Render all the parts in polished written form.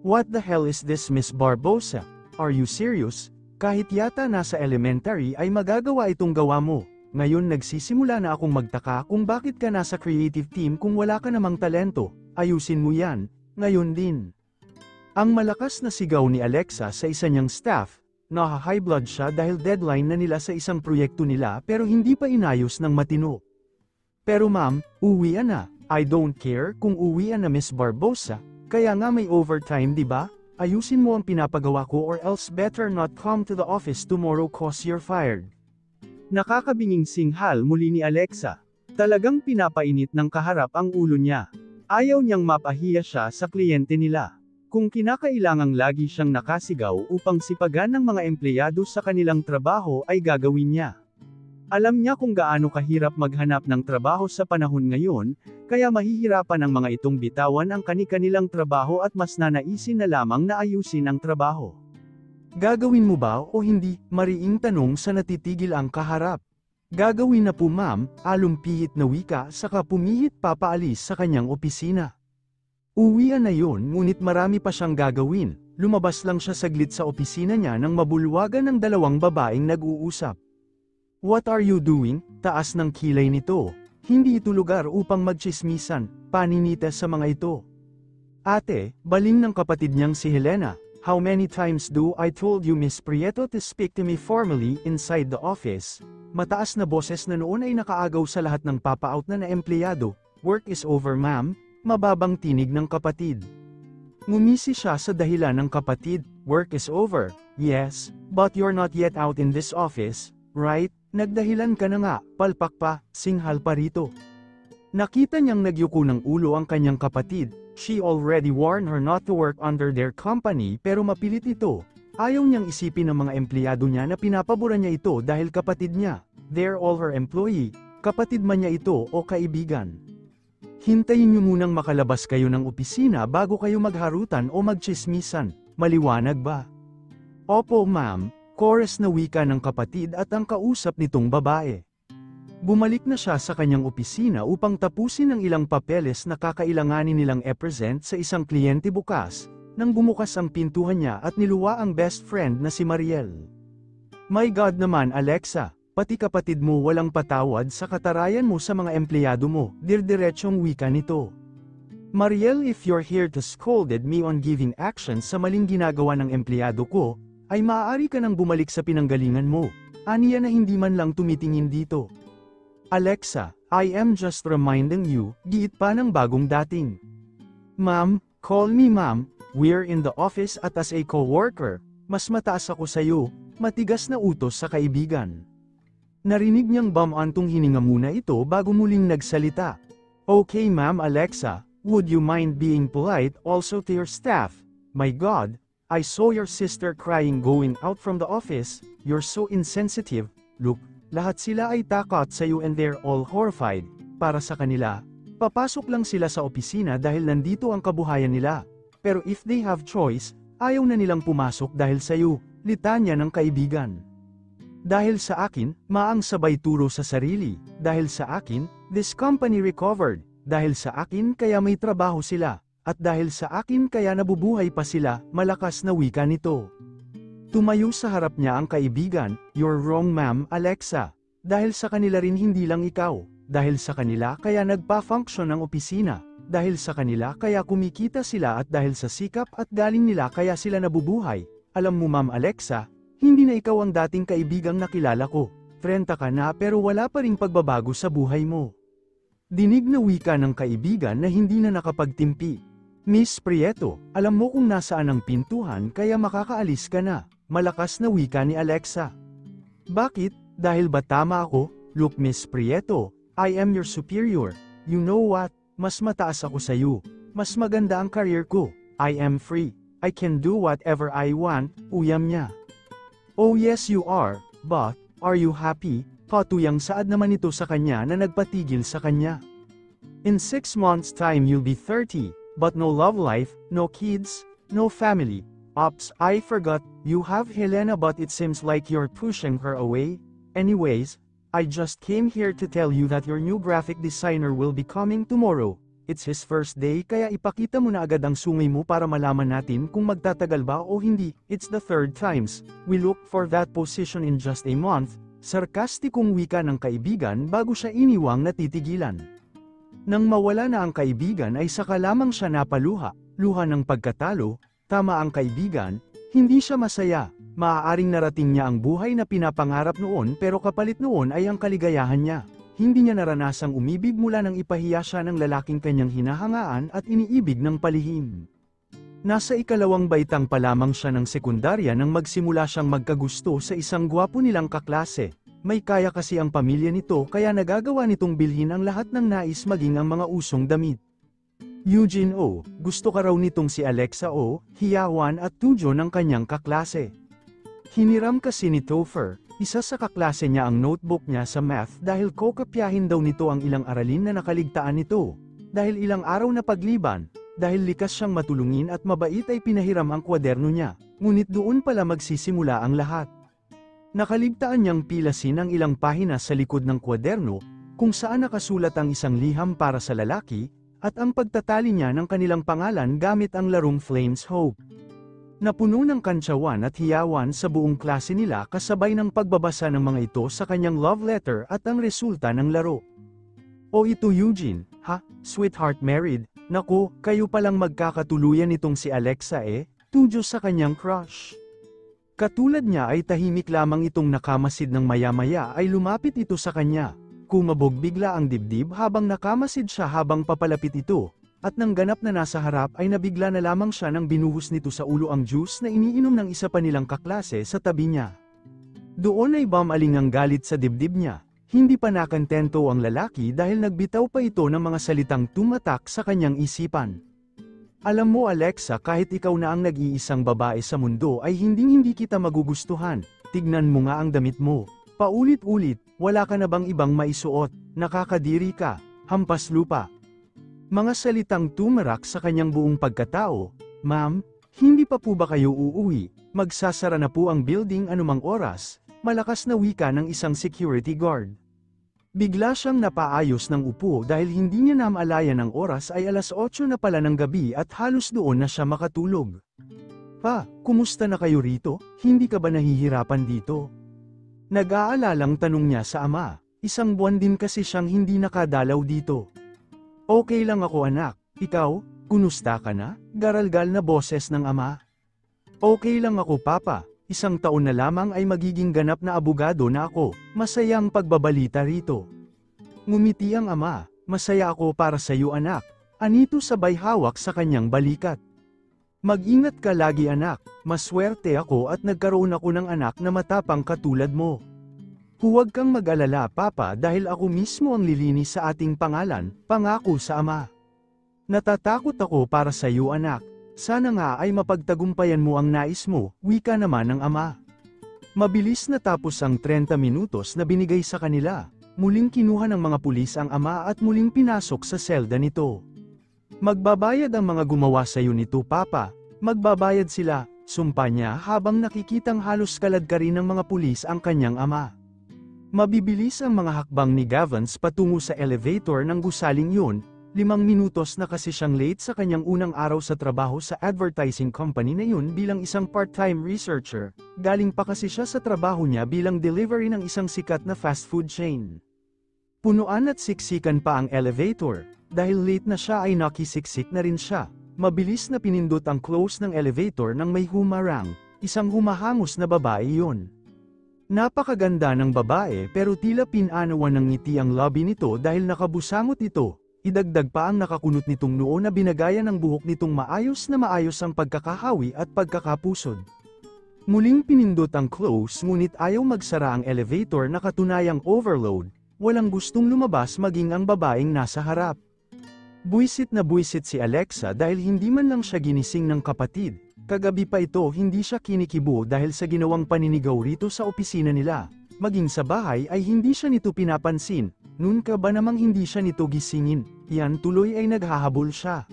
What the hell is this, Miss Barbosa? Are you serious? Kahit yata nasa elementary ay magagawa itong gawa mo. Ngayon nagsisimula na akong magtaka kung bakit ka nasa creative team kung wala ka namang talento. Ayusin mo yan, ngayon din. Ang malakas na sigaw ni Alexa sa isa niyang staff, naha-high blood siya dahil deadline na nila sa isang proyekto nila pero hindi pa inayos ng matino. Pero ma'am, uwian na. I don't care kung uwian na, Miss Barbosa, kaya nga may overtime, di ba? Ayusin mo ang pinapagawa ko or else better not come to the office tomorrow cause you're fired. Nakakabinging singhal muli ni Alexa. Talagang pinapainit ng kaharap ang ulo niya. Ayaw niyang mapahiya siya sa kliyente nila. Kung kinakailangang lagi siyang nakasigaw upang sipagan ng mga empleyado sa kanilang trabaho ay gagawin niya. Alam niya kung gaano kahirap maghanap ng trabaho sa panahon ngayon, kaya mahihirapan ang mga itong bitawan ang kani-kanilang trabaho at mas nanaisin na lamang na ayusin ang trabaho. Gagawin mo ba o hindi? Mariing tanong sa natitigil ang kaharap. Gagawin na po ma'am, alumpihit na wika saka pumihit papaalis sa kanyang opisina. Uwian na yon ngunit marami pa siyang gagawin, lumabas lang siya saglit sa opisina niya nang mabulwagan ng dalawang babaeng nag-uusap. What are you doing? Taas ng kilay nito. Hindi ito lugar upang magtsismisan, paninita sa mga ito. Ate, baling ng kapatid niyang si Helena. How many times do I told you Miss Prieto to speak to me formally inside the office? Mataas na boses na noon ay nakaagaw sa lahat ng papa-out na empleyado. Work is over ma'am, mababang tinig ng kapatid. Ngumisi siya sa dahilan ng kapatid. Work is over, yes, but you're not yet out in this office, right? Nagdahilan ka na nga, palpak pa, singhal pa rito. Nakita niyang nagyuko ng ulo ang kanyang kapatid. She already warned her not to work under their company pero mapilit ito. Ayaw niyang isipin ng mga empleyado niya na pinapabura niya ito dahil kapatid niya. They're all her employee, kapatid man niya ito o kaibigan. Hintayin niyo munang makalabas kayo ng opisina bago kayo magharutan o magtsismisan, maliwanag ba? Opo ma'am. Chorus na wika ng kapatid at ang kausap nitong babae. Bumalik na siya sa kanyang opisina upang tapusin ang ilang papeles na kakailanganin nilang e-present sa isang kliyente bukas, nang bumukas ang pintuhan niya at niluwa ang best friend na si Mariel. My God naman Alexa, pati kapatid mo walang patawad sa katarayan mo sa mga empleyado mo, dirdiretsong wika nito. Mariel, if you're here to scolded me on giving action sa maling ginagawa ng empleyado ko, ay maaari ka nang bumalik sa pinanggalingan mo. Aniya na hindi man lang tumitingin dito. Alexa, I am just reminding you, giit pa ng bagong dating. Ma'am, call me ma'am, we're in the office at as a co-worker, mas mataas ako sa'yo, matigas na utos sa kaibigan. Narinig niyang bumantong hininga muna ito bago muling nagsalita. Okay ma'am Alexa, would you mind being polite also to your staff? My God, I saw your sister crying going out from the office, you're so insensitive. Look, lahat sila ay takot sa iyo and they're all horrified. Para sa kanila, papasok lang sila sa opisina dahil nandito ang kabuhayan nila. Pero if they have choice, ayaw na nilang pumasok dahil sa iyo, litanya ng kaibigan. Dahil sa akin, maang sabay turo sa sarili. Dahil sa akin, this company recovered. Dahil sa akin kaya may trabaho sila. At dahil sa akin kaya nabubuhay pa sila, malakas na wika nito. Tumayo sa harap niya ang kaibigan, you're wrong ma'am Alexa. Dahil sa kanila rin hindi lang ikaw. Dahil sa kanila kaya nagpa-function ang opisina. Dahil sa kanila kaya kumikita sila at dahil sa sikap at galing nila kaya sila nabubuhay. Alam mo ma'am Alexa, hindi na ikaw ang dating kaibigang nakilala ko. Frenta ka na pero wala pa ring pagbabago sa buhay mo. Dinig na wika ng kaibigan na hindi na nakapagtimpi. Miss Prieto, alam mo kung nasaan ang pintuhan kaya makakaalis ka na, malakas na wika ni Alexa. Bakit? Dahil ba tama ako? Look Miss Prieto, I am your superior. You know what? Mas mataas ako sa iyo. Mas maganda ang career ko. I am free. I can do whatever I want, uyam niya. Oh yes you are, but, are you happy? Katuyang saad naman ito sa kanya na nagpatigil sa kanya. In 6 months time you'll be 30. But no love life, no kids, no family. Ops, I forgot, you have Helena but it seems like you're pushing her away. Anyways, I just came here to tell you that your new graphic designer will be coming tomorrow. it's his first day kaya ipakita mo na agad ang sungay mo para malaman natin kung magtatagal ba o hindi. It's the third times we look for that position in just a month. Sarkastikong wika ng kaibigan bago siya iniwang natitigilan. Nang mawala na ang kaibigan ay saka lamang siya napaluha, luha ng pagkatalo. Tama ang kaibigan, hindi siya masaya. Maaaring narating niya ang buhay na pinapangarap noon pero kapalit noon ay ang kaligayahan niya. Hindi niya naranasang umibig mula nang ipahiya siya ng lalaking kanyang hinahangaan at iniibig ng palihim. Nasa ikalawang baitang pa lamang siya ng sekundarya nang magsimula siyang magkagusto sa isang gwapo nilang kaklase. May kaya kasi ang pamilya nito kaya nagagawa nitong bilhin ang lahat ng nais maging ang mga usong damit. Eugene O, gusto ka raw nitong si Alexa O, hiyawan at Tujo ng kanyang kaklase. Hiniram kasi ni Topher, isa sa kaklase niya ang notebook niya sa math dahil kokopyahin daw nito ang ilang aralin na nakaligtaan nito. Dahil ilang araw na pagliban, dahil likas siyang matulungin at mabait ay pinahiram ang kwaderno niya, ngunit doon pala magsisimula ang lahat. Nakaligtaan niyang pilasin ang ilang pahina sa likod ng kwaderno, kung saan nakasulat ang isang liham para sa lalaki, at ang pagtatali niya ng kanilang pangalan gamit ang larong Flames Hope. Napuno ng kantsawan at hiyawan sa buong klase nila kasabay ng pagbabasa ng mga ito sa kanyang love letter at ang resulta ng laro. O ito Eugene, ha, sweetheart married, naku, kayo palang magkakatuluyan nitong si Alexa Tujo sa kanyang crush. Katulad niya ay tahimik lamang itong nakamasid ng maya-maya ay lumapit ito sa kanya. Kumabog bigla ang dibdib habang nakamasid siya habang papalapit ito. At nang ganap na nasa harap ay nabigla na lamang siya nang binuhos nito sa ulo ang juice na iniinom ng isa pa nilang kaklase sa tabi niya. Doon ay bumaling ang galit sa dibdib niya. Hindi pa nakantento ang lalaki dahil nagbitaw pa ito ng mga salitang tumatak sa kanyang isipan. Alam mo Alexa, kahit ikaw na ang nag-iisang babae sa mundo ay hindi kita magugustuhan. Tignan mo nga ang damit mo. Paulit-ulit, wala ka na bang ibang maisuot? Nakakadiri ka, hampas lupa. Mga salitang tumarak sa kanyang buong pagkatao. Ma'am, hindi pa po ba kayo uuwi? Magsasara na po ang building anumang oras. Malakas na wika ng isang security guard. Bigla siyang napaayos ng upo dahil hindi niya namalayan ang oras ay alas 8 na pala ng gabi at halos doon na siya makatulog. Pa, kumusta na kayo rito? Hindi ka ba nahihirapan dito? Nag-aalalang tanong niya sa ama. Isang buwan din kasi siyang hindi nakadalaw dito. Okay lang ako anak, ikaw, kumusta ka na? Garalgal na boses ng ama. Okay lang ako papa, isang taon na lamang ay magiging ganap na abogado na ako, masayang pagbabalita rito. Ngumiti ang ama, masaya ako para sa iyo anak, anito sabay hawak sa kanyang balikat. Mag-ingat ka lagi anak, maswerte ako at nagkaroon ako ng anak na matapang katulad mo. Huwag kang mag-alala papa dahil ako mismo ang lilinis sa ating pangalan, pangako sa ama. Natatakot ako para sa iyo anak, sana nga ay mapagtagumpayan mo ang nais mo, wika naman ng ama. Mabilis na tapos ang 30 minutos na binigay sa kanila, muling kinuha ng mga pulis ang ama at muling pinasok sa selda nito. Magbabayad ang mga gumawa sa iyo nito papa, magbabayad sila, sumpa niya habang nakikitang halos kalad ka rin ng mga pulis ang kanyang ama. Mabibilis ang mga hakbang ni Gavans patungo sa elevator ng gusaling yun, 5 minutos na kasi siyang late sa kanyang unang araw sa trabaho sa advertising company na yun bilang isang part-time researcher, galing pa kasi siya sa trabaho niya bilang delivery ng isang sikat na fast food chain. Punuan at siksikan pa ang elevator, dahil late na siya ay nakisiksik na rin siya, mabilis na pinindot ang close ng elevator nang may humarang, isang humahangos na babae yun. Napakaganda ng babae pero tila pinanawan ng ngiti ang labi nito dahil nakabusangot ito, idagdag pa ang nakakunot nitong noo na binagaya ng buhok nitong maayos ang pagkakahawi at pagkakapusod. Muling pinindot ang close ngunit ayaw magsara ang elevator na katunayang overload, walang gustong lumabas maging ang babaeng nasa harap. Buisit na buisit si Alexa dahil hindi man lang siya ginising ng kapatid. Kagabi pa ito hindi siya kinikibo dahil sa ginawang paninigaw rito sa opisina nila. Maging sa bahay ay hindi siya nito pinapansin, nun ka ba namang hindi siya nito gisingin, yan tuloy ay naghahabol siya.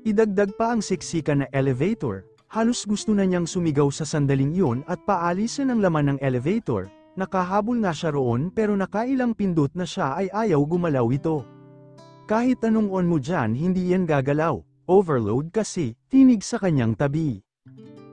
Idagdag pa ang siksikan na elevator, halos gusto na niyang sumigaw sa sandaling yun at paalisin ang laman ng elevator, nakahabol nga siya roon pero nakailang pindot na siya ay ayaw gumalaw ito. Kahit anong on mo dyan hindi yan gagalaw. Overload kasi, tinig sa kanyang tabi.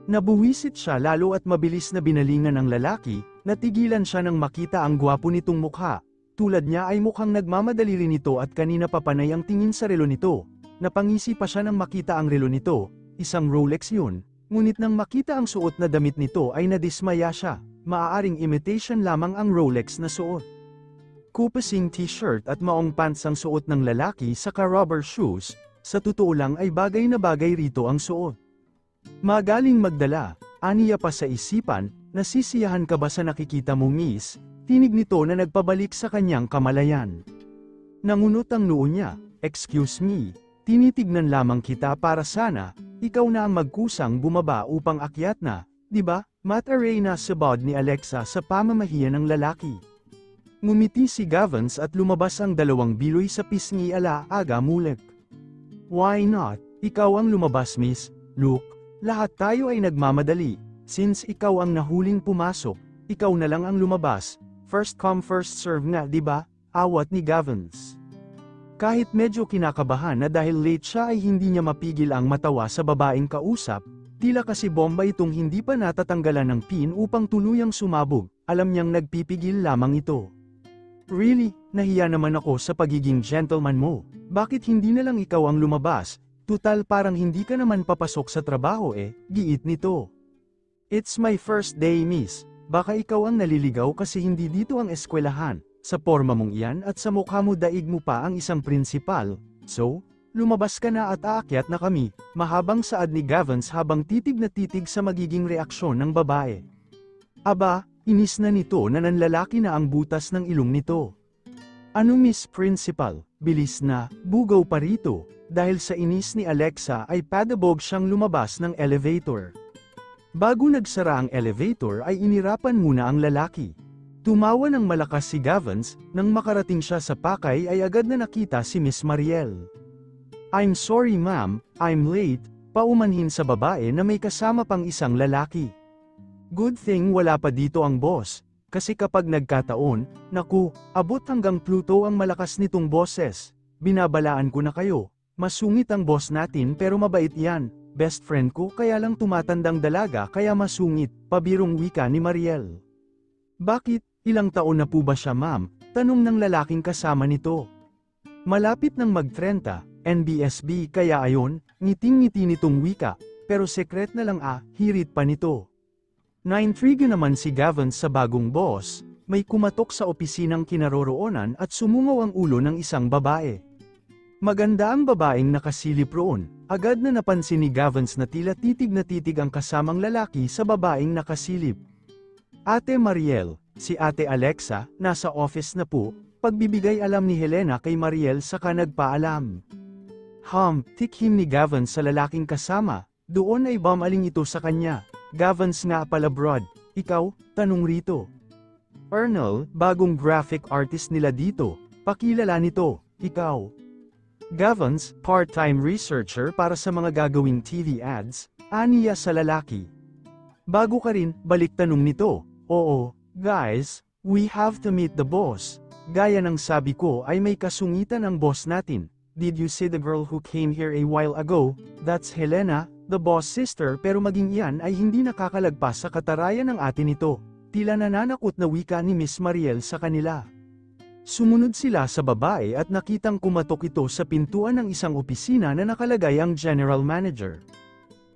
Nabuwisit siya lalo at mabilis na binalingan ng lalaki, natigilan siya nang makita ang gwapo nitong mukha. Tulad niya ay mukhang nagmamadali rin ito at kanina pa panay ang tingin sa relo nito. Napangisi pa siya nang makita ang relo nito, isang Rolex yun, ngunit nang makita ang suot na damit nito ay nadismaya siya, maaaring imitation lamang ang Rolex na suot. Kupasing t-shirt at maong pants ang suot ng lalaki saka rubber shoes, sa totoo lang ay bagay na bagay rito ang suot. Magaling magdala, aniya pa sa isipan, nasisiyahan ka ba sa nakikita mo miss? Tinig nito na nagpabalik sa kanyang kamalayan. Nangunot ang noo niya, excuse me, tinitignan lamang kita para sana, ikaw na ang magkusang bumaba upang akyat na, di ba? Mat-array na sabad ni Alexa sa pamamahiyan ng lalaki. Ngumiti si Gavins at lumabas ang dalawang biloy sa pisngi aga mulek. Why not? Ikaw ang lumabas miss. Look, lahat tayo ay nagmamadali. Since ikaw ang nahuling pumasok, ikaw na lang ang lumabas. First come first serve nga diba? Awat ni Gavins. Kahit medyo kinakabahan na dahil late siya ay hindi niya mapigil ang matawa sa babaeng kausap, tila kasi bomba itong hindi pa natatanggalan ng pin upang tuluyang sumabog, alam niyang nagpipigil lamang ito. Really, nahiya naman ako sa pagiging gentleman mo. Bakit hindi na lang ikaw ang lumabas? Tutal parang hindi ka naman papasok sa trabaho giit nito. It's my first day miss. Baka ikaw ang naliligaw kasi hindi dito ang eskwelahan. Sa porma mong iyan at sa mukha mo daig mo pa ang isang prinsipal. So, lumabas ka na at aakyat na kami. Mahabang saad ni Gavins habang titig na titig sa magiging reaksyon ng babae. Aba, inis na nito na nanlalaki na ang butas ng ilong nito. Ano Miss Principal, bilis na, bugaw pa rito, dahil sa inis ni Alexa ay padabog siyang lumabas ng elevator. Bago nagsara ang elevator ay inirapan muna ang lalaki. Tumawa ng malakas si Gavins, nang makarating siya sa pakay ay agad na nakita si Miss Mariel. I'm sorry ma'am, I'm late, paumanhin sa babae na may kasama pang isang lalaki. Good thing wala pa dito ang boss. Kasi kapag nagkataon, naku, abot hanggang Pluto ang malakas nitong boses. Binabalaan ko na kayo, masungit ang boss natin pero mabait yan, best friend ko kaya lang tumatandang dalaga kaya masungit, pabirong wika ni Mariel. Bakit, ilang taon na po ba siya ma'am? Tanong ng lalaking kasama nito. Malapit nang mag-30, NBSB kaya ayon, ngiting-ngiti nitong wika, pero sekret na lang hirit pa nito. Naintriga naman si Gavins sa bagong boss, may kumatok sa opisinang kinaroroonan at sumungaw ang ulo ng isang babae. Maganda ang babaeng nakasilip roon, agad na napansin ni Gavins na tila titig na titig ang kasamang lalaki sa babaeng nakasilip. Ate Mariel, si Ate Alexa, nasa office na po, pagbibigay alam ni Helena kay Mariel saka nagpaalam. Tikhim ni Gavins sa lalaking kasama, doon ay bamaling ito sa kanya. Gavins nga pala Brad, ikaw, tanong rito. Ernel, bagong graphic artist nila dito, pakilala nito, ikaw. Gavins, part-time researcher para sa mga gagawing TV ads, aniya sa lalaki. Bago ka rin, balik tanong nito, oo, guys, we have to meet the boss. Gaya ng sabi ko ay may kasungitan ang boss natin. Did you see the girl who came here a while ago? That's Helena, the boss sister pero maging iyan ay hindi nakakalagpas sa katarayan ng ate nito. Tila nananakot na wika ni Miss Mariel sa kanila. Sumunod sila sa babae at nakitang kumatok ito sa pintuan ng isang opisina na nakalagay ang general manager.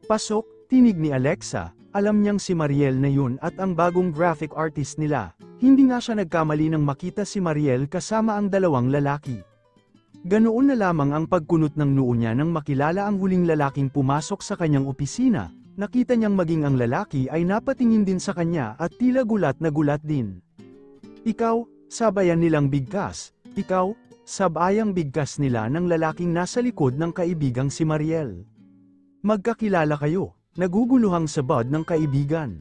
Pasok, tinig ni Alexa, alam niyang si Mariel na yun at ang bagong graphic artist nila. Hindi nga siya nagkamali nang makita si Mariel kasama ang dalawang lalaki. Ganoon na lamang ang pagkunot ng noo niya nang makilala ang huling lalaking pumasok sa kanyang opisina, nakita niyang maging ang lalaki ay napatingin din sa kanya at tila gulat na gulat din. Ikaw, sabayan nilang bigkas, ikaw, sabayang bigkas nila ng lalaking nasa likod ng kaibigang si Mariel. Magkakilala kayo, naguguluhang sabad ng kaibigan.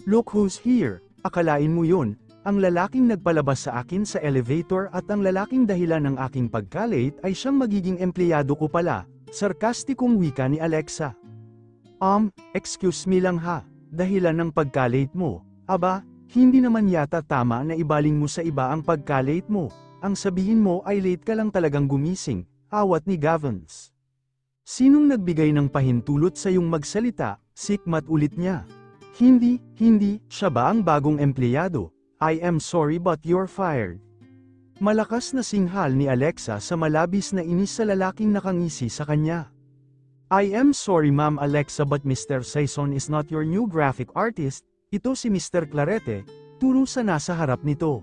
Look who's here, akalain mo yun. Ang lalaking nagpalabas sa akin sa elevator at ang lalaking dahilan ng aking pagka-late ay siyang magiging empleyado ko pala, sarkastikong wika ni Alexa. Excuse me lang ha, dahilan ng pagka-late mo. Aba, hindi naman yata tama na ibaling mo sa iba ang pagka-late mo. Ang sabihin mo ay late ka lang talagang gumising, Awat ni Gavins. Sinong nagbigay ng pahintulot sa iyong magsalita? Sikmat ulit niya. Hindi, siya ba ang bagong empleyado? I am sorry but you're fired. Malakas na singhal ni Alexa sa malabis na inis sa lalaking nakangisi sa kanya. I am sorry Ma'am Alexa but Mr. Saison is not your new graphic artist, ito si Mr. Clarete, turo sa nasa harap nito.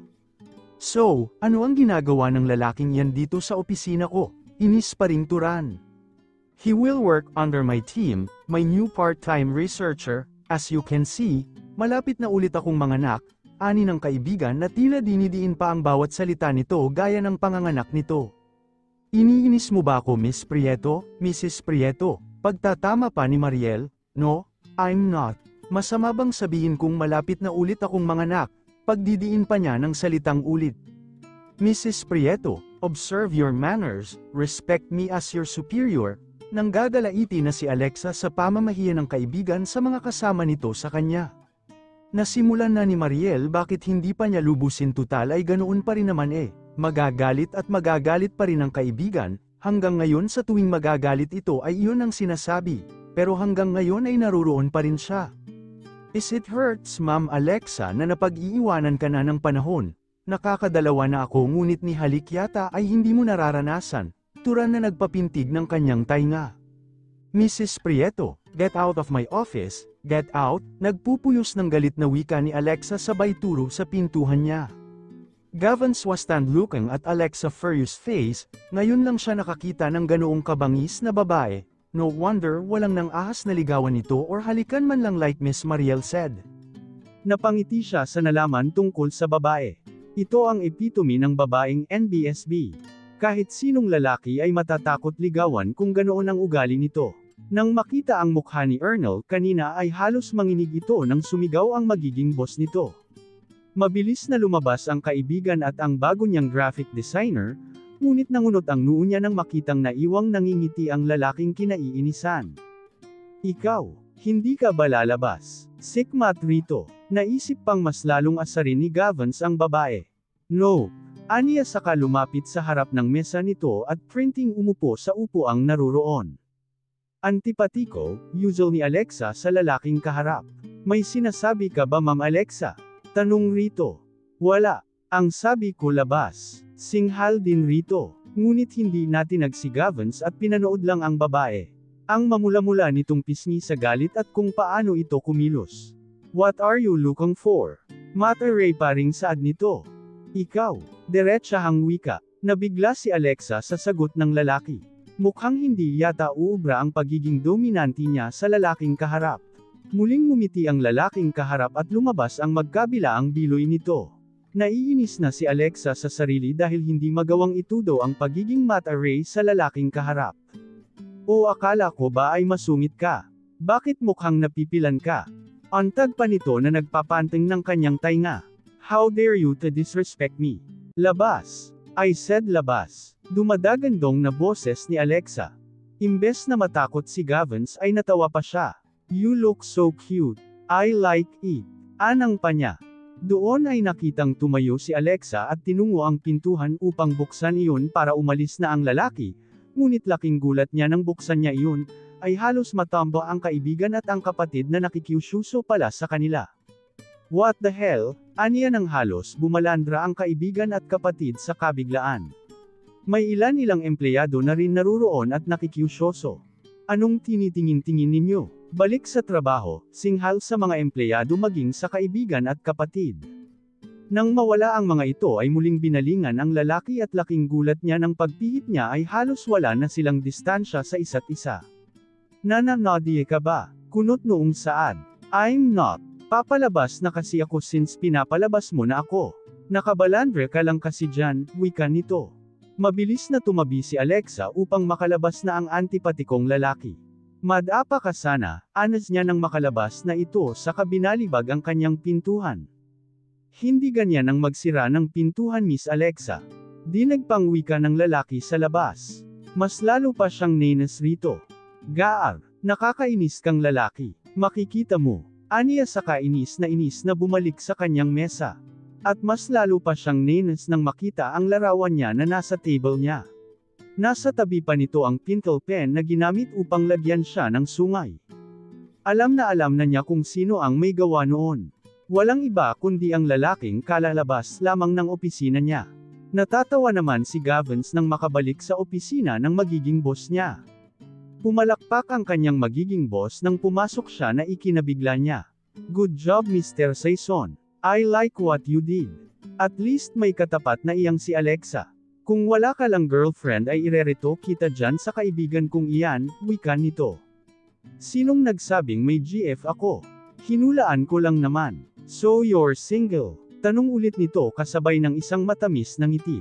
So, ano ang ginagawa ng lalaking yan dito sa opisina ko? Inis pa ring turan. He will work under my team, my new part-time researcher, as you can see, malapit na ulit akong manganak, ani ng kaibigan na tila dinidiin pa ang bawat salita nito gaya ng panganganak nito. Iniinis mo ba ako Miss Prieto, Mrs. Prieto? Pagtatama pa ni Mariel, no, I'm not. Masama bang sabihin kong malapit na ulit akong manganak, pagdidiin pa niya ng salitang ulit. Mrs. Prieto, observe your manners, respect me as your superior. Nang gagalaiti na si Alexa sa pamamahiya ng kaibigan sa mga kasama nito sa kanya. Nasimulan na ni Mariel bakit hindi pa niya lubusin tutal ay ganoon pa rin naman magagalit at magagalit pa rin ang kaibigan, hanggang ngayon sa tuwing magagalit ito ay iyon ang sinasabi, pero hanggang ngayon ay naruroon pa rin siya. Is it hurts Ma'am Alexa na napag-iiwanan ka na ng panahon, nakakadalawa na ako ngunit ni halik yata ay hindi mo nararanasan. Turan na nagpapintig ng kanyang tainga. Mrs. Prieto, get out of my office, get out, nagpupuyos ng galit na wika ni Alexa sabay turo sa pintuhan niya. Gavins was stand looking at Alexa furious face, ngayon lang siya nakakita ng ganoong kabangis na babae, no wonder walang nang ahas na ligawan nito or halikan man lang like Miss Mariel said. Napangiti siya sa nalaman tungkol sa babae. Ito ang epitome ng babaeng NBSB. Kahit sinong lalaki ay matatakot ligawan kung ganoon ang ugali nito. Nang makita ang mukha ni Ernel kanina ay halos manginig ito nang sumigaw ang magiging boss nito. Mabilis na lumabas ang kaibigan at ang bago niyang graphic designer, ngunit nangunot ang noo niya nang makitang naiwang nangingiti ang lalaking kinaiinisan. Ikaw, hindi ka ba lalabas? Sikmat rito. Naisip pang mas lalong asarin ni Gavins ang babae. No. Aniya saka lumapit sa harap ng mesa nito at printing umupo sa upuang naruroon. Antipatiko, usual ni Alexa sa lalaking kaharap. May sinasabi ka ba Ma'am Alexa? Tanong rito. Wala. Ang sabi ko labas. Singhal din rito. Ngunit hindi natinag si Gavins at pinanood lang ang babae. Ang mamula-mula nitong pisngi sa galit at kung paano ito kumilos. What are you looking for? Mataray pa ring saad nito. Ikaw, diretsahang wika, nabigla si Alexa sa sagot ng lalaki. Mukhang hindi yata uubra ang pagiging dominante niya sa lalaking kaharap. Muling ngumiti ang lalaking kaharap at lumabas ang magkabilaang biloy nito. Naiinis na si Alexa sa sarili dahil hindi magawang itudo ang pagiging mata-ray sa lalaking kaharap. O akala ko ba ay masungit ka? Bakit mukhang napipilan ka? Antag pa nito na nagpapanting ng kanyang tainga. How dare you to disrespect me? Labas! I said labas. Dumadagandong na boses ni Alexa. Imbes na matakot si Gavins ay natawa pa siya. You look so cute. I like it. Anang pa niya. Doon ay nakitang tumayo si Alexa at tinungo ang pintuhan upang buksan iyon para umalis na ang lalaki, ngunit laking gulat niya nang buksan niya iyon, ay halos matambo ang kaibigan at ang kapatid na nakikiusyuso pala sa kanila. What the hell? Aniya nang halos bumalandra ang kaibigan at kapatid sa kabiglaan. May ilan-ilang empleyado na rin naruroon at nakikiusyoso. Anong tinitingin-tingin ninyo? Balik sa trabaho, singhal sa mga empleyado maging sa kaibigan at kapatid. Nang mawala ang mga ito ay muling binalingan ang lalaki at laking gulat niya nang pagpihit niya ay halos wala na silang distansya sa isa't isa. Nananodie ka ba? Kunot noong saad. I'm not. Papalabas na kasi ako since pinapalabas mo na ako. Nakabalandre ka lang kasi dyan, wika nito. Mabilis na tumabi si Alexa upang makalabas na ang antipatikong lalaki. Madapa ka sana, anas niya nang makalabas na ito sa kabinalibag ang kanyang pintuhan. Hindi ganyan ang magsira ng pintuhan Miss Alexa. Di nagpangwika ng lalaki sa labas. Mas lalo pa siyang nenes rito. Gaar, nakakainis kang lalaki. Makikita mo. Aniya sa inis na bumalik sa kanyang mesa. At mas lalo pa siyang nenes nang makita ang larawan niya na nasa table niya. Nasa tabi pa nito ang pintle pen na ginamit upang lagyan siya ng sungay. Alam na niya kung sino ang may gawa noon. Walang iba kundi ang lalaking kalalabas lamang ng opisina niya. Natatawa naman si Gavins nang makabalik sa opisina ng magiging boss niya. Pumalakpak ang kanyang magiging boss nang pumasok siya na ikinabigla niya. Good job Mr. Saison. I like what you did. At least may katapat na iyang si Alexa. Kung wala ka lang girlfriend ay irerito kita dyan sa kaibigan kong iyan, wika nito. Sinong nagsabing may GF ako? Hinulaan ko lang naman. So you're single? Tanong ulit nito kasabay ng isang matamis na ngiti.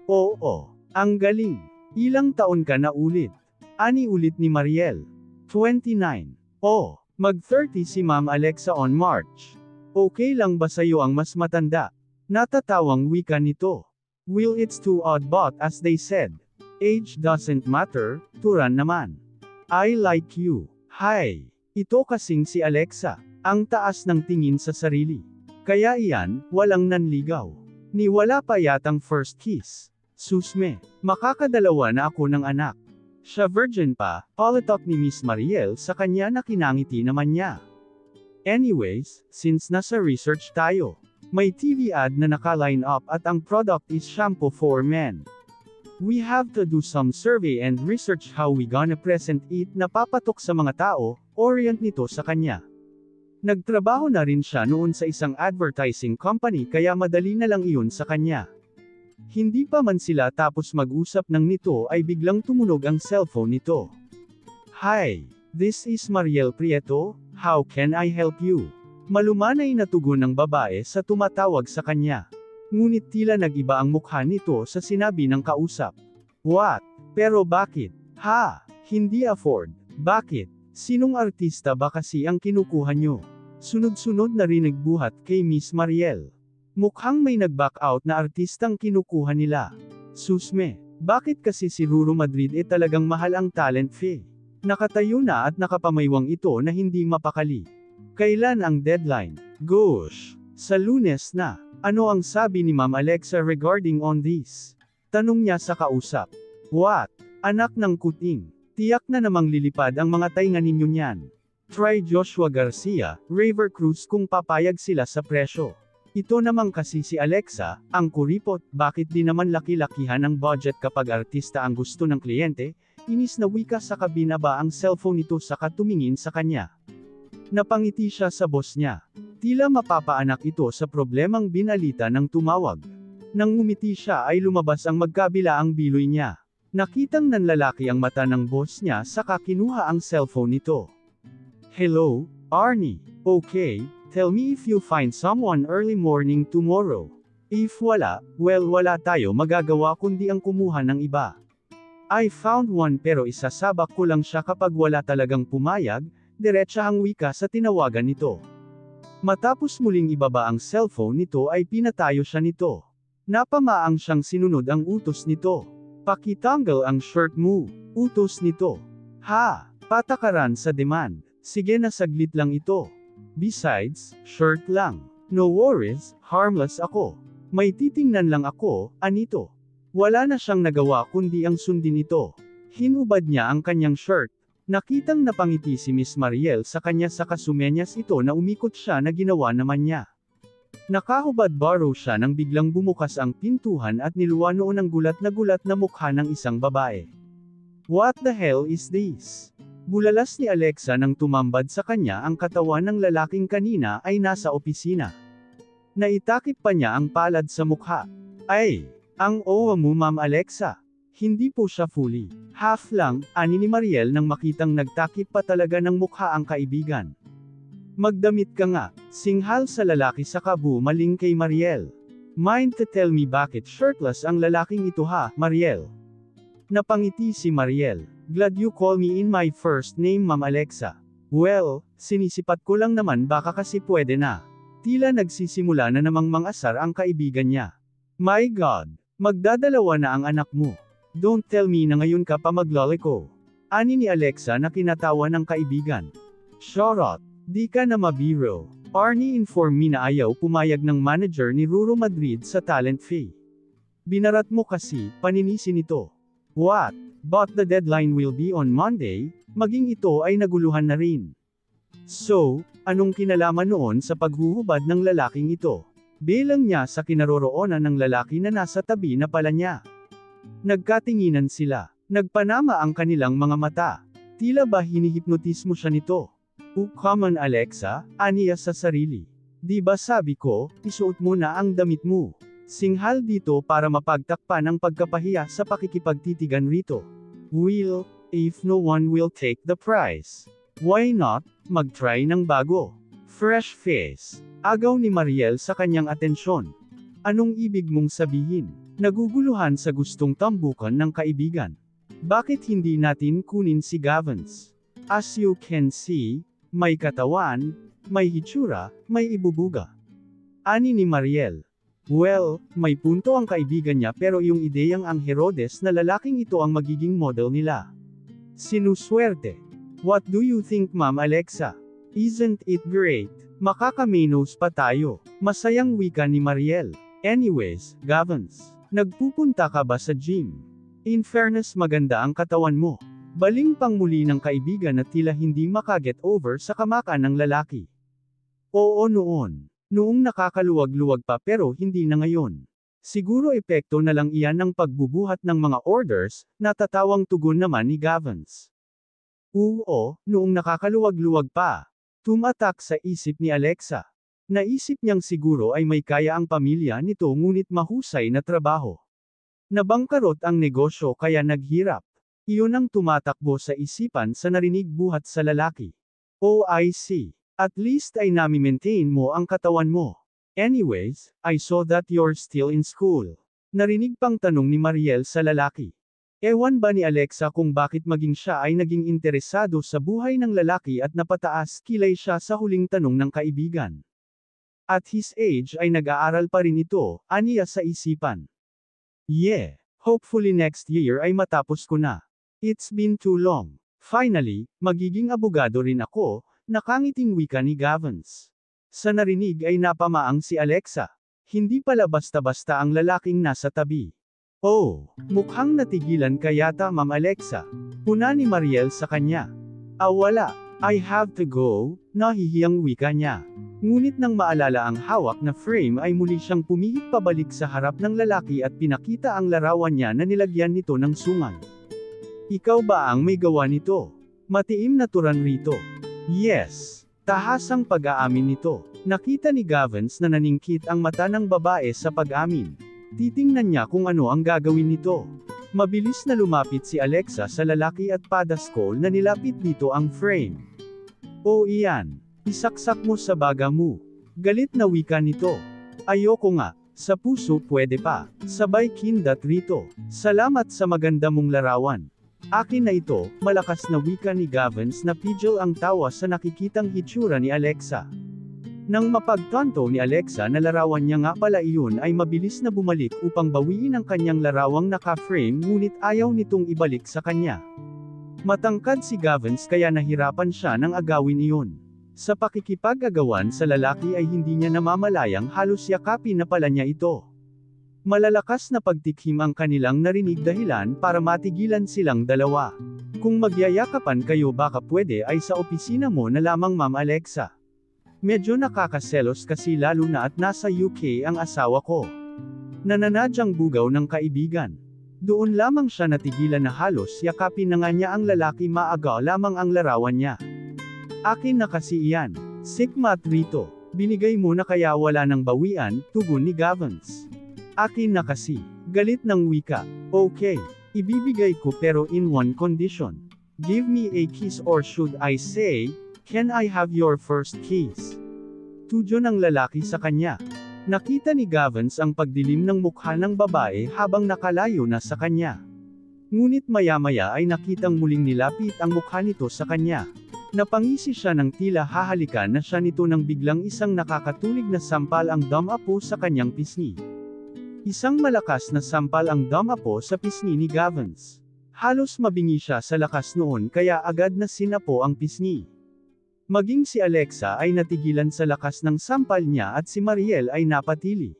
Oo, ang galing. Ilang taon ka na ulit? Ani ulit ni Mariel. 29. Oh, mag-30 si Ma'am Alexa on March. Okay lang ba sa'yo ang mas matanda? Natatawang wika nito. Well it's too odd but as they said, age doesn't matter, turan naman. I like you. Hi. Ito kasing si Alexa. Ang taas ng tingin sa sarili. Kaya iyan, walang nanligaw. Ni wala pa yatang first kiss. Susme, makakadalawa na ako ng anak. Siya virgin pa, palatok ni Miss Mariel sa kanya na kinangiti naman niya. Anyways, since nasa research tayo, may TV ad na naka-line up at ang product is shampoo for men. We have to do some survey and research how we gonna present it na papatok sa mga tao, orient nito sa kanya. Nagtrabaho na rin siya noon sa isang advertising company kaya madali na lang iyon sa kanya. Hindi pa man sila tapos mag-usap ng nito ay biglang tumunog ang cellphone nito. Hi, this is Mariel Prieto, how can I help you? Malumanay na tugon ng babae sa tumatawag sa kanya. Ngunit tila nag-iba ang mukha nito sa sinabi ng kausap. What? Pero bakit? Ha? Hindi afford. Bakit? Sinong artista ba kasi ang kinukuha nyo? Sunod-sunod na rinig buhat kay Miss Mariel. Mukhang may nag-back out na artistang kinukuha nila. Susme, bakit kasi si Ruro Madrid talagang mahal ang talent fee? Nakatayo na at nakapamaywang ito na hindi mapakali. Kailan ang deadline? Gosh! Sa Lunes na. Ano ang sabi ni Ma'am Alexa regarding on this? Tanong niya sa kausap. What? Anak ng kuting. Tiyak na namang lilipad ang mga tainga ninyo niyan. Try Joshua Garcia, Raver Cruz kung papayag sila sa presyo. Ito naman kasi si Alexa, ang kuripot, bakit di naman laki-lakihan ang budget kapag artista ang gusto ng kliyente, inis na wika sa kabina ba ang cellphone nito saka tumingin sa kanya. Napangiti siya sa boss niya. Tila mapapaanak ito sa problemang binalita ng tumawag. Nang umiti siya ay lumabas ang magkabila ang biloy niya. Nakitang nanlalaki ang mata ng boss niya saka kinuha ang cellphone nito. Hello, Arnie. Okay, tell me if you find someone early morning tomorrow. If wala, well wala tayo magagawa kundi ang kumuha ng iba. I found one pero isasabak ko lang siya kapag wala talagang pumayag, diretsahang wika sa tinawagan nito. Matapos muling ibaba ang cellphone nito ay pinatayo siya nito. Napamaang siyang sinunod ang utos nito. Pakitanggal ang shirt mo, utos nito. Ha, patakaran sa demand. Sige na saglit lang ito. Besides, shirt lang. No worries, harmless ako. May titingnan lang ako, anito. Wala na siyang nagawa kundi ang sundin ito. Hinubad niya ang kanyang shirt. Nakitang napangiti si Miss Mariel sa kanya sa kasumenyas ito na umikot siya na ginawa naman niya. Nakahubad baro siya nang biglang bumukas ang pintuhan at niluwa noon ang gulat na mukha ng isang babae. What the hell is this? Bulalas ni Alexa nang tumambad sa kanya ang katawan ng lalaking kanina ay nasa opisina. Naitakip pa niya ang palad sa mukha. Ay, ang owa mo Ma'am Alexa. Hindi po siya fully. Half lang, ani ni Mariel nang makitang nagtakip pa talaga ng mukha ang kaibigan. Magdamit ka nga, singhal sa lalaki sa bumaling kay Mariel. Mind to tell me bakit shirtless ang lalaking ito ha, Mariel? Napangiti si Mariel. Glad you call me in my first name Ma'am Alexa. Well, sinisipat ko lang naman baka kasi pwede na. Tila nagsisimula na namang mangasar ang kaibigan niya. My God, magdadalawa na ang anak mo. Don't tell me na ngayon ka pa magloliko. Ani ni Alexa na kinatawa ng kaibigan. Charot. Di ka na mabiro. Arnie inform me na ayaw pumayag ng manager ni Ruro Madrid sa talent fee. Binarat mo kasi, paninisi nito. What? But the deadline will be on Monday, maging ito ay naguluhan na rin. So, anong kinalaman noon sa paghuhubad ng lalaking ito? Bilang niya sa kinaroroonan ng lalaki na nasa tabi na pala niya. Nagkatinginan sila. Nagpanama ang kanilang mga mata. Tila ba hinihipnotismo siya nito? Come on Alexa, aniya sa sarili. Di ba sabi ko, isuot mo na ang damit mo. Singhal dito para mapagtakpan ang pagkapahiya sa pakikipagtitigan rito. Will, if no one will take the prize. Why not, mag-try ng bago. Fresh face. Agaw ni Mariel sa kanyang atensyon. Anong ibig mong sabihin? Naguguluhan sa gustong tambukan ng kaibigan. Bakit hindi natin kunin si Gavins? As you can see, may katawan, may hitsura, may ibubuga. Ani ni Mariel. Well, may punto ang kaibigan niya pero yung ideyang ang Herodes na lalaking ito ang magiging model nila. Sinuswerte. What do you think Ma'am Alexa? Isn't it great? Makakamenos pa tayo. Masayang wika ni Mariel. Anyways, Gavins, nagpupunta ka ba sa gym? In fairness maganda ang katawan mo. Baling pang muli ng kaibigan na tila hindi makaget over sa kamakan ng lalaki. Oo noon. Noong nakakaluwag-luwag pa pero hindi na ngayon. Siguro epekto na lang iyan ng pagbubuhat ng mga orders, natatawang tugon naman ni Gavins. Oo, noong nakakaluwag-luwag pa. Tumatak sa isip ni Alexa. Naisip niyang siguro ay may kaya ang pamilya nito ngunit mahusay na trabaho. Nabangkarot ang negosyo kaya naghirap. Iyon ang tumatakbo sa isipan sa narinig buhat sa lalaki. Oh I see. At least ay nami-maintain mo ang katawan mo. Anyways, I saw that you're still in school. Narinig pang tanong ni Mariel sa lalaki. Ewan ba ni Alexa kung bakit maging siya ay naging interesado sa buhay ng lalaki at napataas kilay siya sa huling tanong ng kaibigan. At his age ay nag-aaral pa rin ito, aniya sa isipan. Yeah, hopefully next year ay matapos ko na. It's been too long. Finally, magiging abogado rin ako, nakangiting wika ni Gavins. Sa narinig ay napamaang si Alexa. Hindi pala basta-basta ang lalaking nasa tabi. Oh, mukhang natigilan ka yata Ma'am Alexa. Puna ni Mariel sa kanya. Wala. I have to go, nahihiyang wika niya. Ngunit nang maalala ang hawak na frame ay muli siyang pumihit pabalik sa harap ng lalaki at pinakita ang larawan niya na nilagyan nito ng sungal. Ikaw ba ang may gawa nito? Matiim na turan rito. Yes. Tahasang pag-aamin nito. Nakita ni Gavins na naningkit ang mata ng babae sa pag-amin. Titingnan niya kung ano ang gagawin nito. Mabilis na lumapit si Alexa sa lalaki at padaskol na nilapit dito ang frame. O iyan. Isaksak mo sa baga mo. Galit na wika nito. Ayoko nga. Sa puso pwede pa. Sabay kindat rito. Salamat sa maganda mong larawan. Akin na ito, malakas na wika ni Gavins na pidgel ang tawa sa nakikitang hitsura ni Alexa. Nang mapagtanto ni Alexa na larawan niya nga pala iyon ay mabilis na bumalik upang bawiin ang kanyang larawang naka-frame ngunit ayaw nitong ibalik sa kanya. Matangkad si Gavins kaya nahirapan siya ng agawin iyon. Sa pakikipag-agawan sa lalaki ay hindi niya namamalayang halos yakapin na pala niya ito. Malalakas na pagtikhim ang kanilang narinig dahilan para matigilan silang dalawa. Kung magyayakapan kayo baka pwede ay sa opisina mo na lamang Ma'am Alexa. Medyo nakakaselos kasi lalo na at nasa UK ang asawa ko. Nananadyang bugaw ng kaibigan. Doon lamang siya natigilan na halos yakapin na nga niya ang lalaki maaga lamang ang larawan niya. Akin na kasi iyan. Sikmat rito. Binigay mo na kaya wala nang bawian, tugon ni Gavins. Akin na kasi. Galit ng wika. Okay. Ibibigay ko pero in one condition. Give me a kiss or should I say, can I have your first kiss? Tudyo ng lalaki sa kanya. Nakita ni Gavins ang pagdilim ng mukha ng babae habang nakalayo na sa kanya. Ngunit maya-maya ay nakitang muling nilapit ang mukha nito sa kanya. Napangisi siya ng tila hahalikan na siya nito nang biglang isang nakakatulig na sampal ang damapo sa kanyang pisngi. Isang malakas na sampal ang damapo sa pisngi ni Gavins. Halos mabingi siya sa lakas noon kaya agad na sinapo ang pisngi. Maging si Alexa ay natigilan sa lakas ng sampal niya at si Mariel ay napatili.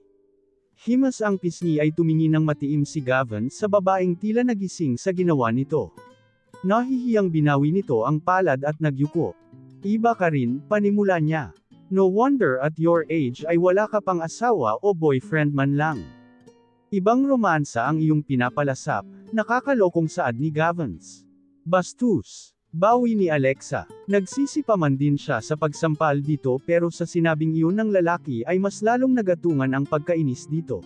Himas ang pisngi ay tumingin ng matiim si Gavin sa babaeng tila nagising sa ginawa nito. Nahihiyang binawi nito ang palad at nagyuko. Iba ka rin, panimula niya. No wonder at your age ay wala ka pang asawa o boyfriend man lang. Ibang romansa ang iyong pinapalasap, nakakalokong saad ni Gavins. Bastos. Bawi ni Alexa. Nagsisi pa man din siya sa pagsampal dito pero sa sinabing iyon ng lalaki ay mas lalong nagatungan ang pagkainis dito.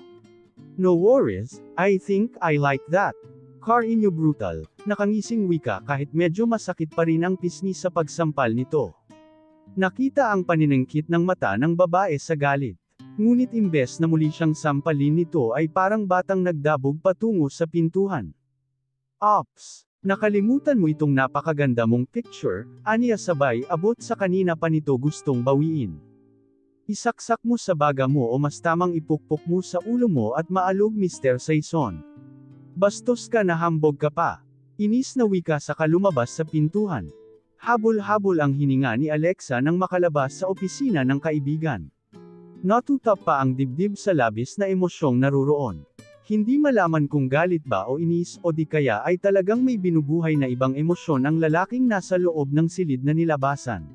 No worries, I think I like that. Car inyo brutal, nakangising wika kahit medyo masakit pa rin ang pisngi sa pagsampal nito. Nakita ang paniningkit ng mata ng babae sa galit. Ngunit imbes na muli siyang sampalin nito ay parang batang nagdabog patungo sa pintuhan. Ops! Nakalimutan mo itong napakaganda mong picture, aniya sabay abot sa kanina pa nito gustong bawiin. Isaksak mo sa baga mo o mas tamang ipukpok mo sa ulo mo at maalog Mr. Saison. Bastos ka na hambog ka pa. Inis na wika sa kalumabas sa pintuhan. Habol-habol ang hininga ni Alexa nang makalabas sa opisina ng kaibigan. Natutap pa ang dibdib sa labis na emosyong naroroon. Hindi malaman kung galit ba o inis o di kaya ay talagang may binubuhay na ibang emosyon ang lalaking nasa loob ng silid na nilabasan.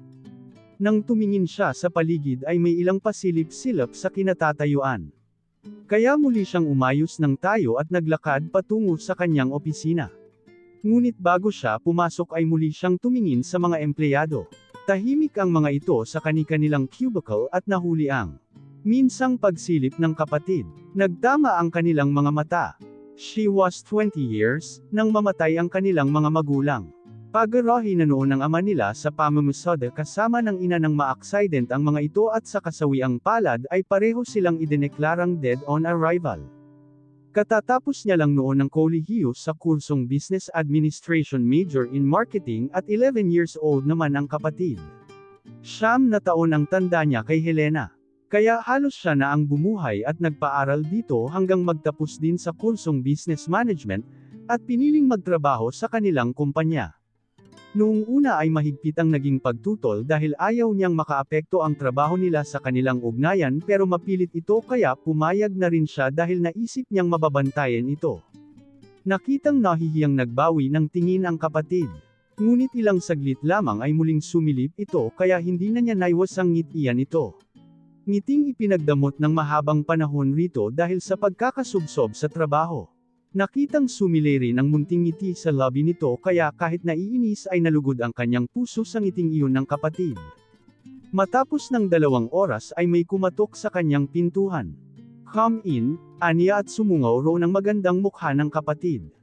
Nang tumingin siya sa paligid ay may ilang pasilip-silip sa kinatatayuan. Kaya muli siyang umayos ng tayo at naglakad patungo sa kanyang opisina. Ngunit bago siya pumasok ay muli siyang tumingin sa mga empleyado. Tahimik ang mga ito sa kani-kanilang cubicle at nahuli ang minsang pagsilip ng kapatid. Nagtama ang kanilang mga mata. She was 20 years, nang mamatay ang kanilang mga magulang. Pagarahi na noon ng ama nila sa pamamassada kasama ng ina ng ma-accident ang mga ito at sa kasawiang palad ay pareho silang idineklarang dead on arrival. Katatapos niya lang noon ng kolehiyo sa kursong Business Administration major in Marketing at 11 years old naman ang kapatid. 9 na taon ang tanda niya kay Helena. Kaya halos siya na ang bumuhay at nagpaaral dito hanggang magtapos din sa kursong Business Management, at piniling magtrabaho sa kanilang kumpanya. Noong una ay mahigpit ang naging pagtutol dahil ayaw niyang makaapekto ang trabaho nila sa kanilang ugnayan pero mapilit ito kaya pumayag na rin siya dahil naisip niyang mababantayan ito. Nakitang nahihiyang nagbawi ng tingin ang kapatid. Ngunit ilang saglit lamang ay muling sumilip ito kaya hindi na niya naiwas ang ngitian ito. Ngiting ipinagdamot ng mahabang panahon rito dahil sa pagkakasubsob sa trabaho. Nakitang sumilay rin ang munting ngiti sa labi nito kaya kahit naiinis ay nalugod ang kanyang puso sa ngiting iyon ng kapatid. Matapos ng 2 oras ay may kumatok sa kanyang pintuhan. Come in, aniya at sumungaw roon ang magandang mukha ng kapatid.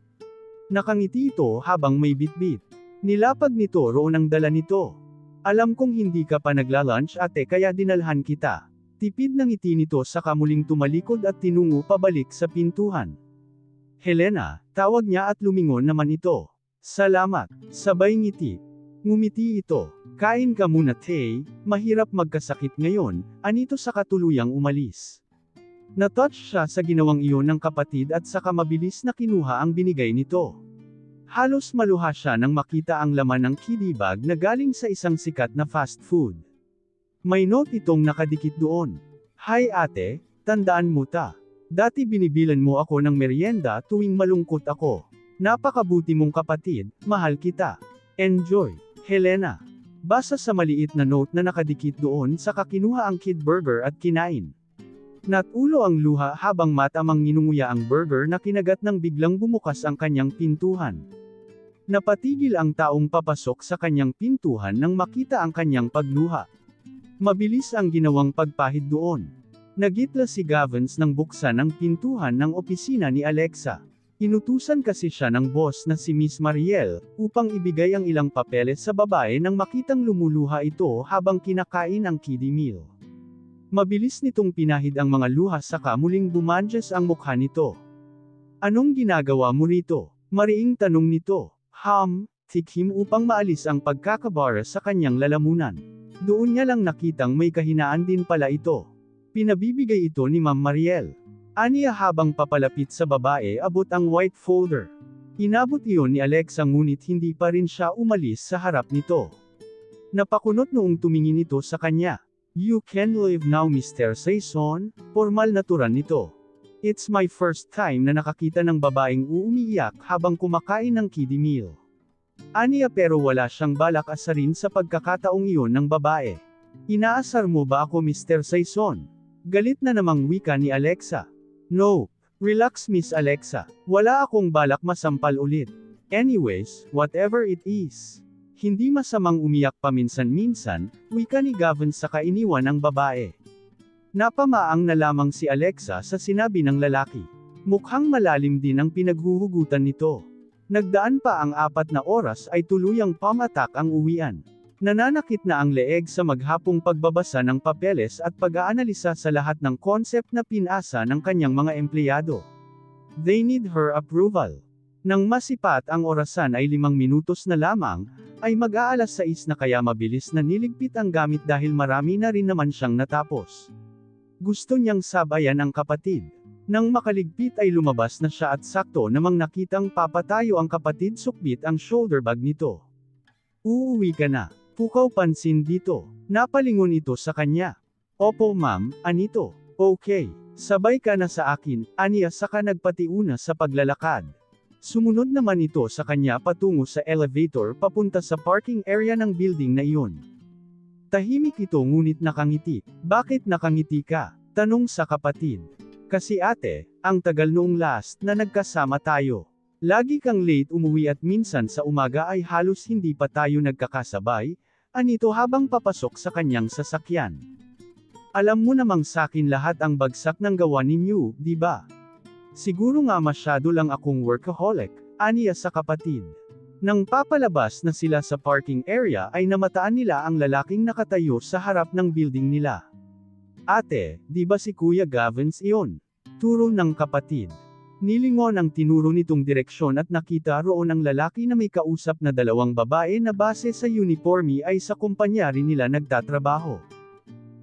Nakangiti ito habang may bitbit. Nilapag nito roon ang dala nito. Alam kong hindi ka pa nagla-lunch ate kaya dinalhan kita. Tipid ng ngiti nito sa kamuling tumalikod at tinungo pabalik sa pintuhan. Helena, tawag niya at lumingon naman ito. Salamat, sabay ngiti. Ngumiti ito. Kain ka muna Tay, mahirap magkasakit ngayon, anito sa katuluyang umalis. Natouch siya sa ginawang iyon ng kapatid at saka mabilis na kinuha ang binigay nito. Halos maluha siya nang makita ang laman ng kiddie bag na galing sa isang sikat na fast food. May note itong nakadikit doon. Hi ate, tandaan mo ta. Dati binibilan mo ako ng merienda tuwing malungkot ako. Napakabuti mong kapatid, mahal kita. Enjoy, Helena. Basa sa maliit na note na nakadikit doon saka kinuha ang kid burger at kinain. Natulo ang luha habang matamang ninunguya ang burger na kinagat nang biglang bumukas ang kanyang pintuhan. Napatigil ang taong papasok sa kanyang pintuhan nang makita ang kanyang pagluha. Mabilis ang ginawang pagpahid doon. Nagitla si Gavins nang buksan ang pintuhan ng opisina ni Alexa. Inutusan kasi siya ng boss na si Miss Mariel, upang ibigay ang ilang papeles sa babae nang makitang lumuluha ito habang kinakain ang kiddie meal. Mabilis nitong pinahid ang mga luha saka muling bumanjas ang mukha nito. Anong ginagawa mo rito? Mariing tanong nito. Tikhim upang maalis ang pagkakabara sa kanyang lalamunan. Doon niya lang nakitang may kahinaan din pala ito. Pinabibigay ito ni Ma'am Mariel. Aniya habang papalapit sa babae abot ang white folder. Inabot iyon ni Alexa ngunit hindi pa rin siya umalis sa harap nito. Napakunot noong tumingin ito sa kanya. You can leave now Mr. Saison, formal na turan nito. It's my first time na nakakita ng babaeng umiiyak habang kumakain ng kiddie meal. Aniya pero wala siyang balak asarin sa pagkakataong iyon ng babae. Inaasar mo ba ako Mr. Saison? Galit na namang wika ni Alexa. No. Relax Miss Alexa. Wala akong balak masampal ulit. Anyways, whatever it is. Hindi masamang umiyak paminsan-minsan, wika ni Gavin sa kainiwan ng babae. Napamaang na lamang si Alexa sa sinabi ng lalaki. Mukhang malalim din ang pinaghuhugutan nito. Nagdaan pa ang 4 na oras ay tuluyang pamatak ang uwian. Nananakit na ang leeg sa maghapong pagbabasa ng papeles at pag-aanalisa sa lahat ng concept na pinasa ng kanyang mga empleyado. They need her approval. Nang masipat ang orasan ay 5 minutos na lamang, ay mag-aalas 6 na kaya mabilis na niligpit ang gamit dahil marami na rin naman siyang natapos. Gusto niyang sabayan ang kapatid. Nang makaligpit ay lumabas na siya at sakto namang nakitang papatayo ang kapatid sukbit ang shoulder bag nito. Uuwi ka na. Pukaw pansin dito. Napalingon ito sa kanya. Opo ma'am, anito. Okay. Sabay ka na sa akin, aniya saka nagpatiuna sa paglalakad. Sumunod naman ito sa kanya patungo sa elevator papunta sa parking area ng building na iyon. Tahimik ito ngunit nakangiti. Bakit nakangiti ka? Tanong sa kapatid. Kasi ate, ang tagal noong last na nagkasama tayo. Lagi kang late umuwi at minsan sa umaga ay halos hindi pa tayo nagkakasabay, anito habang papasok sa kanyang sasakyan. Alam mo namang sakin lahat ang bagsak ng gawa ninyo, di ba? Siguro nga masyado lang akong workaholic, aniya sa kapatid. Nang papalabas na sila sa parking area ay namataan nila ang lalaking nakatayo sa harap ng building nila. Ate, di ba si Kuya Gavins iyon? Turo ng kapatid. Nilingon ang tinuro nitong direksyon at nakita roon ang lalaki na may kausap na 2 babae na base sa uniforme ay sa kumpanya rin nila nagtatrabaho.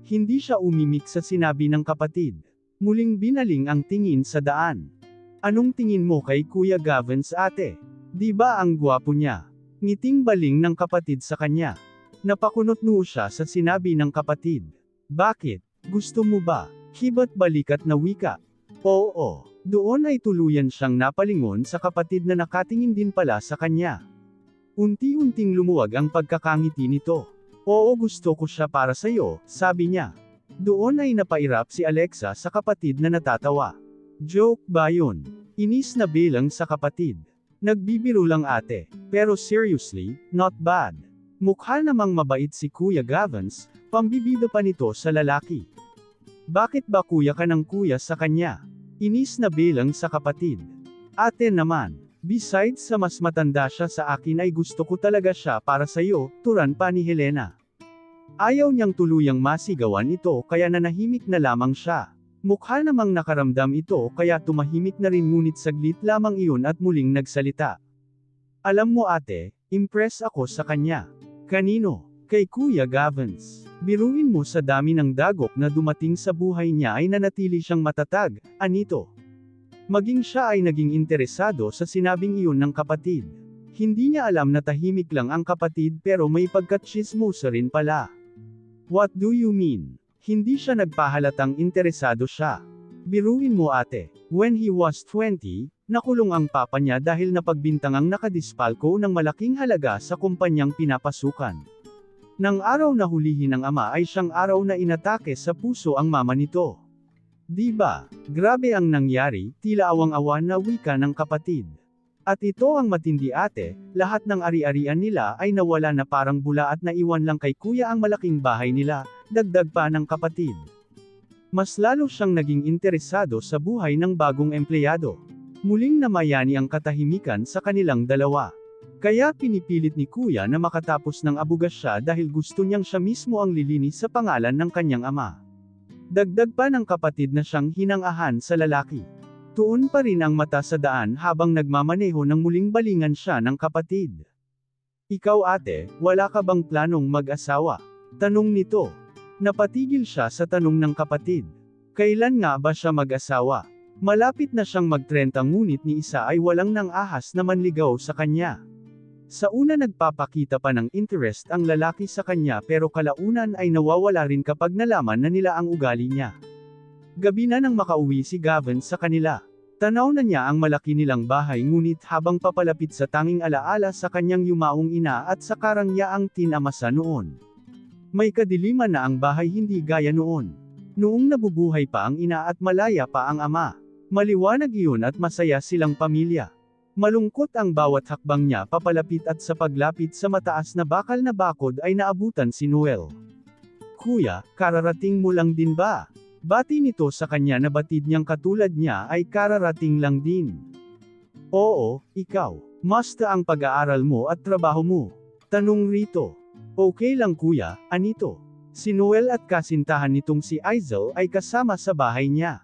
Hindi siya umimik sa sinabi ng kapatid. Muling binaling ang tingin sa daan. Anong tingin mo kay Kuya Gavins ate? Di ba ang gwapo niya? Ngiting baling ng kapatid sa kanya. Napakunot-noo siya sa sinabi ng kapatid. Bakit? Gusto mo ba? Hiba't balikat na wika. Oo. Doon ay tuluyan siyang napalingon sa kapatid na nakatingin din pala sa kanya. Unti-unting lumuwag ang pagkakangiti nito. Oo gusto ko siya para sa'yo, sabi niya. Doon ay napairap si Alexa sa kapatid na natatawa. Joke ba yun? Inis na bilang sa kapatid. Nagbibiro lang ate, pero seriously, not bad. Mukha namang mabait si Kuya Gavins, pambibida pa nito sa lalaki. Bakit ba kuya ka ng kuya sa kanya? Inis na bilang sa kapatid. Ate naman, besides sa mas matanda siya sa akin ay gusto ko talaga siya para sa'yo, turan pa ni Helena. Ayaw niyang tuluyang masigawan ito kaya nanahimik na lamang siya. Mukha namang nakaramdam ito kaya tumahimik na rin ngunit saglit lamang iyon at muling nagsalita. Alam mo ate, impress ako sa kanya. Kanino? Kay Kuya Gavins. Biruin mo sa dami ng dagok na dumating sa buhay niya ay nanatili siyang matatag, anito. Maging siya ay naging interesado sa sinabing iyon ng kapatid. Hindi niya alam na tahimik lang ang kapatid pero may pagkatsismosa rin pala. What do you mean? Hindi siya nagpahalatang interesado siya. Biruin mo ate, when he was 20, nakulong ang papa niya dahil napagbintangang nakadispalko ng malaking halaga sa kumpanyang pinapasukan. Nang araw na hulihin ng ama ay siyang araw na inatake sa puso ang mama nito. Di ba? Grabe ang nangyari, tila awang-awa na wika ng kapatid. At ito ang matindi ate, lahat ng ari-arian nila ay nawala na parang bula at naiwan lang kay kuya ang malaking bahay nila, dagdag pa ng kapatid. Mas lalo siyang naging interesado sa buhay ng bagong empleyado. Muling namayani ang katahimikan sa kanilang dalawa. Kaya pinipilit ni kuya na makatapos ng abogasya dahil gusto niyang siya mismo ang lilinis sa pangalan ng kanyang ama. Dagdag pa ng kapatid na siyang hinangahan sa lalaki. Tuon pa rin ang mata sa daan habang nagmamaneho nang muling balingan siya ng kapatid. Ikaw ate, wala ka bang planong mag-asawa? Tanong nito. Napatigil siya sa tanong ng kapatid. Kailan nga ba siya mag-asawa? Malapit na siyang mag-30 ngunit ni isa ay walang nang ahas na manligaw sa kanya. Sa una nagpapakita pa ng interest ang lalaki sa kanya pero kalaunan ay nawawala rin kapag nalaman na nila ang ugali niya. Gabi na nang makauwi si Gavin sa kanila. Tanaw na niya ang malaki nilang bahay ngunit habang papalapit sa tanging alaala sa kanyang yumaong ina at sa karangyaang tinamasa noon. May kadiliman na ang bahay hindi gaya noon. Noong nabubuhay pa ang ina at malaya pa ang ama. Maliwanag iyon at masaya silang pamilya. Malungkot ang bawat hakbang niya papalapit at sa paglapit sa mataas na bakal na bakod ay naabutan si Noel. Kuya, kararating mo lang din ba? Bati nito sa kanya na batid niyang katulad niya ay kararating lang din. Oo, ikaw. Musta ang pag-aaral mo at trabaho mo? Tanong rito. Okay lang kuya, anito? Si Noel at kasintahan nitong si Aizel ay kasama sa bahay niya.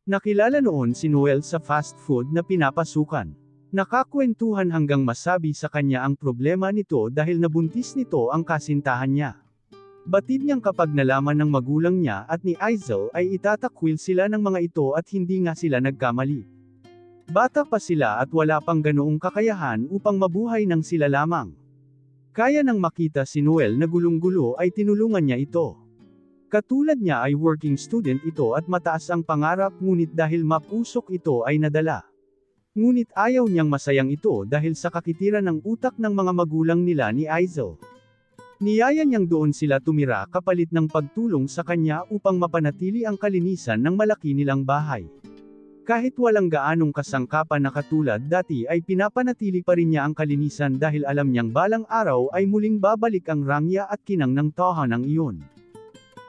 Nakilala noon si Noel sa fast food na pinapasukan. Nakakwentuhan hanggang masabi sa kanya ang problema nito dahil nabuntis nito ang kasintahan niya. Batid niyang kapag nalaman ng magulang niya at ni Aizel ay itatakwil sila ng mga ito at hindi nga sila nagkamali. Bata pa sila at wala pang ganoong kakayahan upang mabuhay ng sila lamang. Kaya nang makita si Noel na gulong-gulo ay tinulungan niya ito. Katulad niya ay working student ito at mataas ang pangarap ngunit dahil mapusok ito ay nadala. Ngunit ayaw niyang masayang ito dahil sa kakitiran ng utak ng mga magulang nila ni Aizel. Niyaya niyang doon sila tumira kapalit ng pagtulong sa kanya upang mapanatili ang kalinisan ng malaki nilang bahay. Kahit walang gaanong kasangkapan na katulad dati ay pinapanatili pa rin niya ang kalinisan dahil alam niyang balang araw ay muling babalik ang rangya at kinang ng tahanang iyon.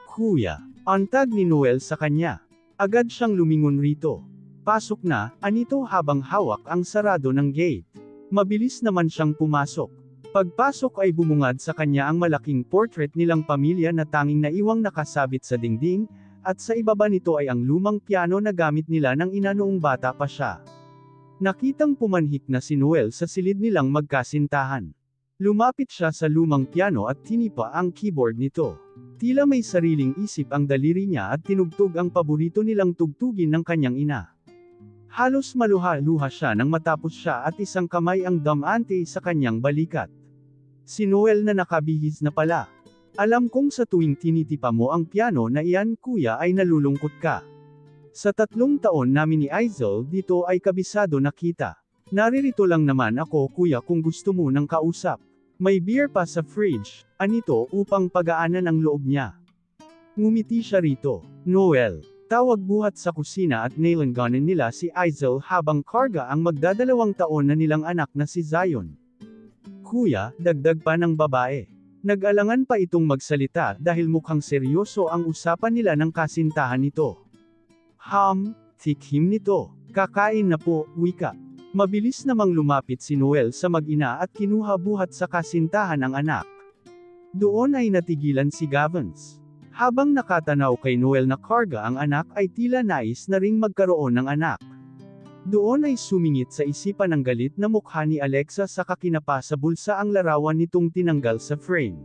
Kuya, antag ni Noel sa kanya. Agad siyang lumingon rito. Pasok na, anito habang hawak ang sarado ng gate. Mabilis naman siyang pumasok. Pagpasok ay bumungad sa kanya ang malaking portrait nilang pamilya na tanging naiwang nakasabit sa dingding, at sa ibaba nito ay ang lumang piano na gamit nila ng ina noong bata pa siya. Nakitang pumanhik na si Noel sa silid nilang magkasintahan. Lumapit siya sa lumang piano at tinipa ang keyboard nito. Tila may sariling isip ang daliri niya at tinugtog ang paborito nilang tugtugin ng kanyang ina. Halos maluha-luha siya nang matapos siya at isang kamay ang damante sa kanyang balikat. Si Noel na nakabihis na pala. Alam kong sa tuwing tinitipa mo ang piano na iyan kuya ay nalulungkot ka. Sa 3 taon namin ni Aizel dito ay kabisado na kita. Naririto lang naman ako kuya kung gusto mo ng kausap. May beer pa sa fridge, anito upang pagaanan ang loob niya. Ngumiti siya rito. Noel. Tawag buhat sa kusina at nailanganan nila si Aizel habang karga ang magdadalawang taon na nilang anak na si Zion. Kuya, dagdag pa ng babae. Nag-alangan pa itong magsalita dahil mukhang seryoso ang usapan nila ng kasintahan nito. Tikhim nito. Kakain na po, wika. Mabilis namang lumapit si Noel sa mag-ina at kinuha buhat sa kasintahan ang anak. Doon ay natigilan si Gavins. Habang nakatanaw kay Noel na karga ang anak ay tila nais na ring magkaroon ng anak. Doon ay sumingit sa isipan ng galit na mukha ni Alexa sa kakinapa sa bulsa ang larawan nitong tinanggal sa frame.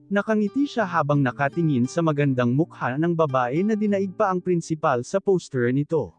Nakangiti siya habang nakatingin sa magandang mukha ng babae na dinaig pa ang prinsipal sa poster nito.